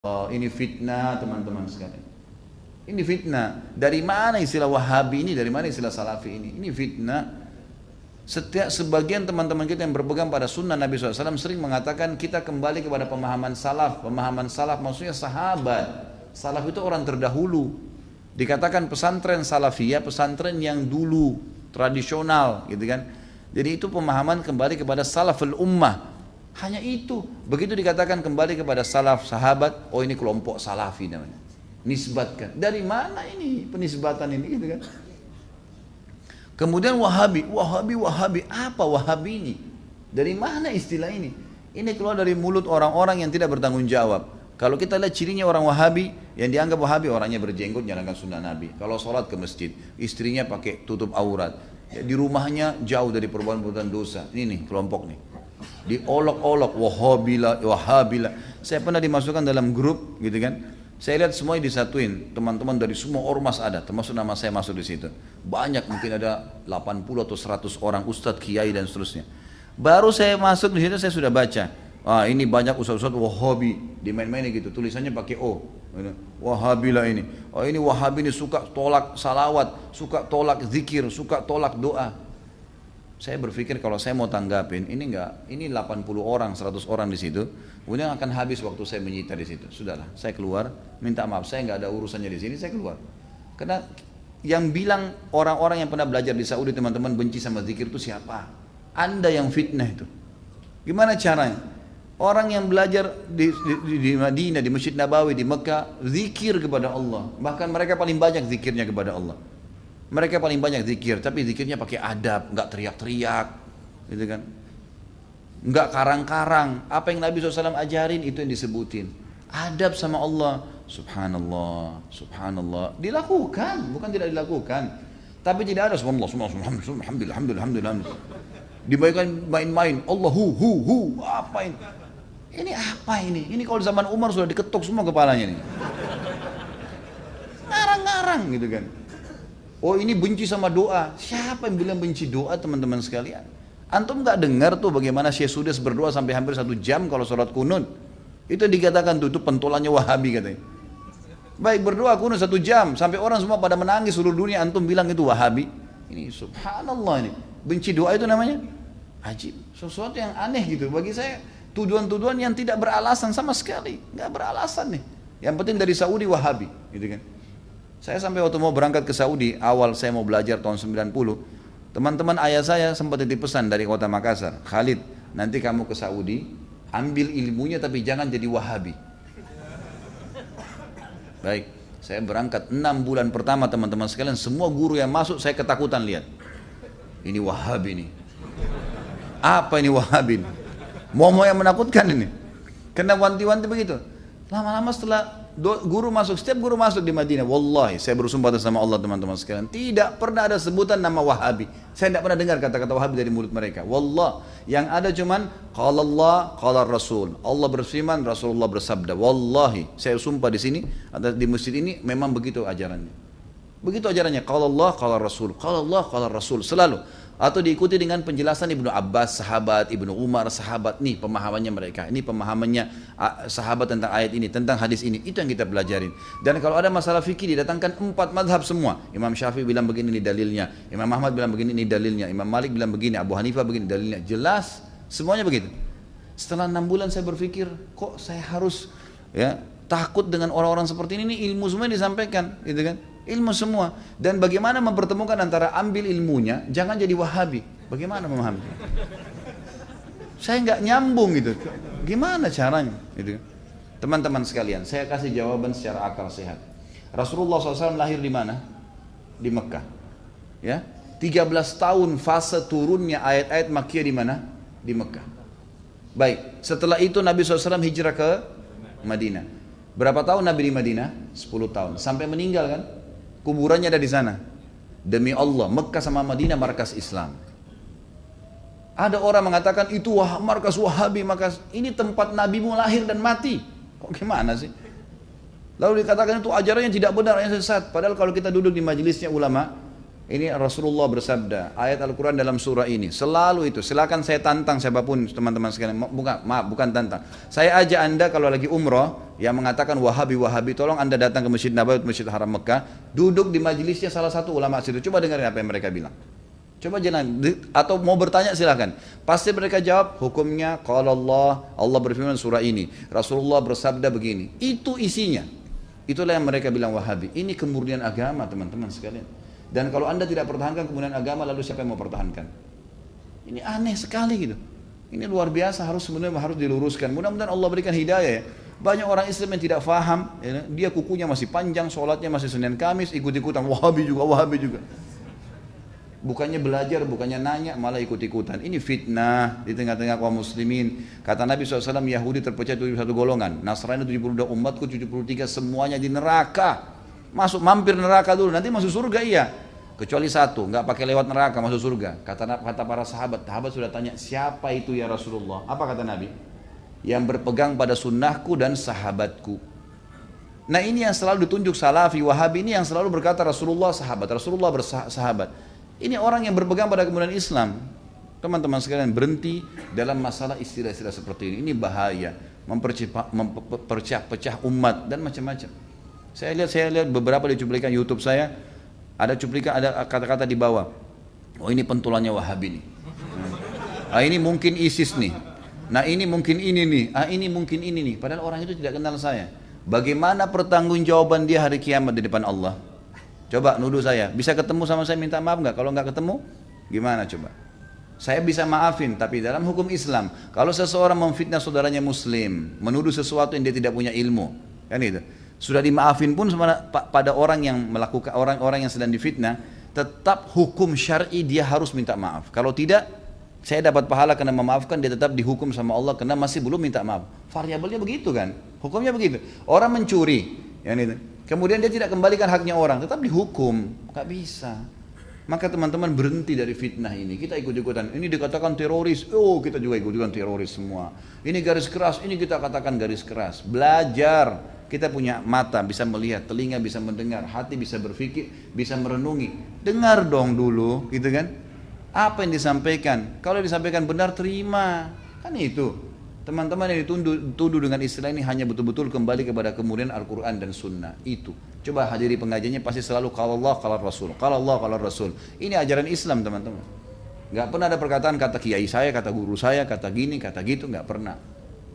Oh, ini fitnah teman-teman sekalian. Ini fitnah. Dari mana istilah Wahabi ini? Dari mana istilah Salafi ini? Ini fitnah. Setiap sebagian teman-teman kita yang berpegang pada sunnah Nabi SAW sering mengatakan kita kembali kepada pemahaman salaf. Pemahaman salaf maksudnya sahabat. Salaf itu orang terdahulu. Dikatakan pesantren salafiyah, pesantren yang dulu tradisional, gitu kan? Jadi itu pemahaman kembali kepada salaful ummah. Hanya itu. Begitu dikatakan kembali kepada salaf sahabat, oh ini kelompok salafi namanya. Nisbatkan. Dari mana ini penisbatan ini, gitu kan? Kemudian Wahabi, Wahabi, Wahabi. Apa Wahabi ini? Dari mana istilah ini? Ini keluar dari mulut orang-orang yang tidak bertanggung jawab. Kalau kita lihat cirinya orang Wahabi, yang dianggap Wahabi orangnya berjenggot, jalankan sunnah Nabi. Kalau sholat ke masjid, istrinya pakai tutup aurat. Ya, di rumahnya jauh dari perbuatan-perbuatan dosa. Ini nih kelompok nih. Diolok-olok, Wahabila, Wahabila. Saya pernah dimasukkan dalam grup, gitu kan? Saya lihat semuanya disatuin, teman-teman dari semua ormas ada, termasuk nama saya masuk di situ. Banyak, mungkin ada 80 atau 100 orang ustadz, kiai dan seterusnya. Baru saya masuk di situ saya sudah baca. Ah, ini banyak ustadz-ustadz Wahabi, dimain-mainin gitu, tulisannya pakai O. Wahabilah ini. Oh, ini Wahabi ini suka tolak salawat, suka tolak zikir, suka tolak doa. Saya berpikir kalau saya mau tanggapin, ini enggak, ini 80 orang, 100 orang di situ, kemudian akan habis waktu saya menyita di situ. Sudahlah, saya keluar, minta maaf, saya enggak ada urusannya di sini, saya keluar. Karena yang bilang orang-orang yang pernah belajar di Saudi teman-teman benci sama zikir itu siapa? Anda yang fitnah itu. Gimana caranya? Orang yang belajar di Madinah, di Masjid Nabawi, di Mekah, zikir kepada Allah. Bahkan mereka paling banyak zikirnya kepada Allah. Mereka paling banyak zikir, tapi zikirnya pakai adab, nggak teriak-teriak, gitu kan? Nggak karang-karang. Apa yang Nabi SAW ajarin itu yang disebutin. Adab sama Allah, subhanallah, subhanallah. Dilakukan, bukan tidak dilakukan. Tapi tidak ada subhanallah, subhanallah, alhamdulillah, alhamdulillah. Dibayangkan main-main, Allah hu, apa ini? Ini apa ini? Ini kalau di zaman Umar sudah diketuk semua kepalanya nih. Ngarang-ngarang gitu kan. Oh ini benci sama doa. Siapa yang bilang benci doa teman-teman sekalian? Antum nggak dengar tuh bagaimana Syekh Sudes berdoa sampai hampir 1 jam kalau sholat kunut. Itu dikatakan tuh, itu pentolannya Wahabi katanya. Baik berdoa kunut 1 jam sampai orang semua pada menangis seluruh dunia. Antum bilang itu Wahabi. Ini subhanallah ini. Benci doa itu namanya ajib. Sesuatu yang aneh gitu. Bagi saya tuduhan-tuduhan yang tidak beralasan sama sekali. Nggak beralasan nih. Yang penting dari Saudi Wahabi, gitu kan. Saya sampai waktu mau berangkat ke Saudi, awal saya mau belajar tahun 90, teman-teman ayah saya sempat titip pesan dari kota Makassar, Khalid, nanti kamu ke Saudi, ambil ilmunya tapi jangan jadi Wahabi. Baik, saya berangkat 6 bulan pertama teman-teman sekalian, semua guru yang masuk saya ketakutan lihat. Ini Wahabi nih. Apa ini Wahabi nih? Mau yang menakutkan ini. Kena wanti-wanti begitu. Lama-lama setelah guru masuk, setiap guru masuk di Madinah, wallahi saya bersumpah atas nama Allah teman-teman sekalian, tidak pernah ada sebutan nama Wahabi. Saya tidak pernah dengar kata-kata Wahabi dari mulut mereka. Wallah, yang ada cuman qala Allah, qala Rasul. Allah berfirman, Rasulullah bersabda. Wallahi, saya sumpah di sini, di masjid ini memang begitu ajarannya. Begitu ajarannya, qala Allah, qala Rasul, qala Allah, qala Rasul, selalu. Atau diikuti dengan penjelasan Ibnu Abbas, sahabat, Ibnu Umar, sahabat. Nih pemahamannya mereka, ini pemahamannya sahabat tentang ayat ini, tentang hadis ini. Itu yang kita pelajarin. Dan kalau ada masalah fikih didatangkan 4 madhab semua. Imam Syafi'i bilang begini ini dalilnya, Imam Ahmad bilang begini ini dalilnya, Imam Malik bilang begini, Abu Hanifah begini dalilnya. Jelas, semuanya begitu. Setelah 6 bulan saya berpikir, kok saya harus ya takut dengan orang-orang seperti ini ilmu semua disampaikan, gitu kan? Ilmu semua. Dan bagaimana mempertemukan antara ambil ilmunya, jangan jadi Wahabi. Bagaimana memahami? Saya nggak nyambung gitu. Gimana caranya? Gitu. Teman-teman sekalian, saya kasih jawaban secara akal sehat. Rasulullah SAW lahir di mana? Di Mekah. Ya, 13 tahun fase turunnya ayat-ayat Makkiyah di mana? Di Mekah. Baik, setelah itu Nabi SAW hijrah ke Madinah. Berapa tahun Nabi di Madinah? 10 tahun. Sampai meninggal kan? Kuburannya ada di sana. Demi Allah, Mekah sama Madinah markas Islam. Ada orang mengatakan itu markas Wahabi, markas ini tempat Nabimu lahir dan mati. Kok gimana sih? Lalu dikatakan itu ajarannya tidak benar, yang sesat. Padahal kalau kita duduk di majelisnya ulama, Ini Rasulullah bersabda, ayat Al-Quran dalam surah ini. Selalu itu, silakan saya tantang siapapun teman-teman sekalian. Bukan tantang. Saya ajak anda kalau lagi umroh, yang mengatakan Wahabi, tolong anda datang ke Masjid Nabawi, Masjid Haram Mekah, duduk di majelisnya salah satu ulama situ. Coba dengarin apa yang mereka bilang. Coba jangan, atau mau bertanya silahkan. Pasti mereka jawab, hukumnya kalau Allah berfirman surah ini, Rasulullah bersabda begini. Itu isinya. Itulah yang mereka bilang Wahabi. Ini kemurnian agama teman-teman sekalian. Dan kalau anda tidak pertahankan kemurnian agama, lalu siapa yang mau pertahankan? Ini aneh sekali gitu. Ini luar biasa, sebenarnya harus diluruskan. Mudah-mudahan Allah berikan hidayah ya. Banyak orang Islam yang tidak faham, ya, dia kukunya masih panjang, sholatnya masih Senin Kamis, ikut-ikutan Wahabi juga. Bukannya belajar, bukannya nanya, malah ikut-ikutan. Ini fitnah di tengah-tengah kaum muslimin. Kata Nabi SAW, Yahudi terpecah 71 golongan. Nasrani 72, umatku 73, semuanya di neraka. Mampir neraka dulu, nanti masuk surga iya. Kecuali satu, nggak pakai lewat neraka masuk surga. Kata para sahabat sudah tanya, siapa itu ya Rasulullah? Apa kata Nabi? Yang berpegang pada sunnahku dan sahabatku. Nah ini yang selalu ditunjuk Salafi, Wahabi ini yang selalu berkata Rasulullah bersahabat. Ini orang yang berpegang pada kemuliaan Islam. Teman-teman sekalian, berhenti dalam masalah istilah-istilah seperti ini. Ini bahaya, memperpecah umat dan macam-macam. Saya lihat beberapa di cuplikan YouTube saya, ada cuplikan, ada kata-kata di bawah. Oh ini pentulannya Wahabi nih. Ah ini mungkin ISIS nih. Nah ini mungkin ini nih. Ah ini mungkin ini nih. Padahal orang itu tidak kenal saya. Bagaimana pertanggungjawaban dia hari kiamat di depan Allah? Coba nuduh saya, bisa ketemu sama saya minta maaf nggak? Kalau nggak ketemu, gimana coba? Saya bisa maafin, tapi dalam hukum Islam, kalau seseorang memfitnah saudaranya Muslim, menuduh sesuatu yang dia tidak punya ilmu, kan itu, sudah dimaafin pun pada orang yang melakukan orang-orang yang sedang difitnah, tetap hukum syar'i dia harus minta maaf. Kalau tidak, saya dapat pahala karena memaafkan, dia tetap dihukum sama Allah karena masih belum minta maaf. Variabelnya begitu kan? Hukumnya begitu. Orang mencuri, kan itu. Kemudian dia tidak kembalikan haknya orang, tetap dihukum, nggak bisa. Maka teman-teman berhenti dari fitnah ini. Kita ikut-ikutan, ini dikatakan teroris, oh kita juga ikut-ikutan teroris semua. Ini garis keras, ini kita katakan garis keras. Belajar, kita punya mata bisa melihat, telinga bisa mendengar, hati bisa berpikir, bisa merenungi. Dengar dong dulu, gitu kan? Apa yang disampaikan? Kalau disampaikan benar, terima. Kan itu. Teman-teman yang dituduh dengan istilah ini hanya betul-betul kembali kepada kemudian Al-Quran dan Sunnah. Itu. Coba hadiri pengajiannya pasti selalu kalau Allah, kalau Rasul. Kalau Allah, kalau Rasul. Ini ajaran Islam teman-teman. Gak pernah ada perkataan kata kiai saya, kata guru saya, kata gini, kata gitu. Gak pernah.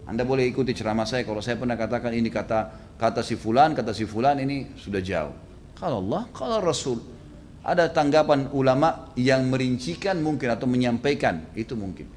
Anda boleh ikuti ceramah saya. Kalau saya pernah katakan ini kata si fulan, ini sudah jauh. Kalau Allah, kalau Rasul. Ada tanggapan ulama yang merincikan mungkin atau menyampaikan. Itu mungkin.